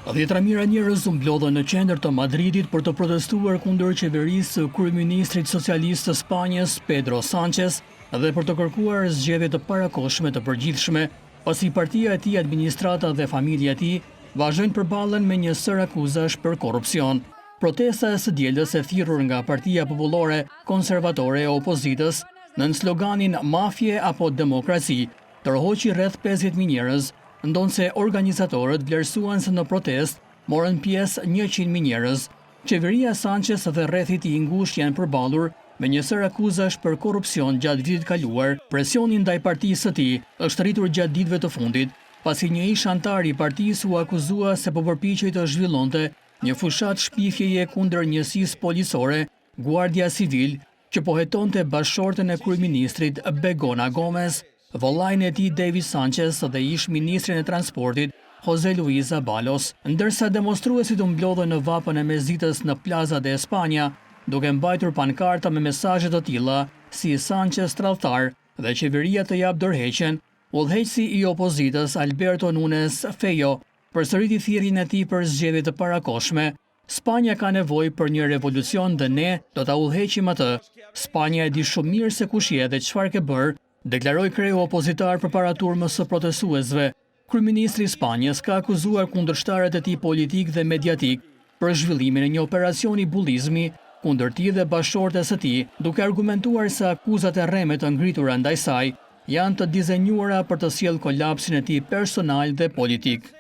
Dhjetra mijëra njerëz u mblodhën në qendër të Madridit për të protestuar kundër qeverisë së kryeministrit socialist të Spanjës Pedro Sánchez dhe për të kërkuar zgjedhje të parakohshme të përgjithshme, pasi partia e tij, administrata dhe familja e tij vazhdojnë përballen me një sër akuzash për korrupsion. Protesta e së dielës e thirrur nga Partia Popullore Konservatore e opozitës nën sloganin Mafje apo demokraci, tërhoqi rreth 50.000 njerëz, ndonse organizatorët vlerësuan se në protest morën pjesë 100.000 njerëz. Qeveria Sánchez dhe rrethi i tij ngushtë janë përballur me një sër akuzash për korrupsion gjatë vitit kaluar. Presioni ndaj partisë së tij është rritur gjatë ditëve të fundit, pasi një ish antar i partisë u akuzua se po përpiqej të zhvillonte një fushat shpifjeje kundër njësisë policore, Guardia Civil, që po hetonte bashkëshorten e kryeministrit Begona Gómez, vëllain e tij David Sánchez dhe ish ministrin e transportit José Luis Ábalos, ndërsa demonstruesit u mblodhen në vapën e Mesditës në Plaza de España, duke mbajtur pankarta me mesazhe të tilla si Sánchez tradhtar dhe qeveria të jap dorëheqjen. Udhëheqësi i opozitës Alberto Núñez Feijó përsëriti thirrjen e tij për zgjedhje të parakohshme. Spanja ka nevojë për një revolucion dhe ne do ta udhëheqim atë. Spanja e di shumë mirë se kush je dhe çfarë ke bërë, deklaroi kreu opozitar përpara turmës së protestuesve. Kryeministri i Spanjës ka akuzuar kundërshtarët e tij politik dhe mediatik për zhvillimin e një operacioni bullizmi kundër tij dhe bashkëshortes së tij, duke argumentuar se akuzat e rreme të ngritura ndaj saj janë të dizenjuara për të sjellë kolapsin e tij personal dhe politik.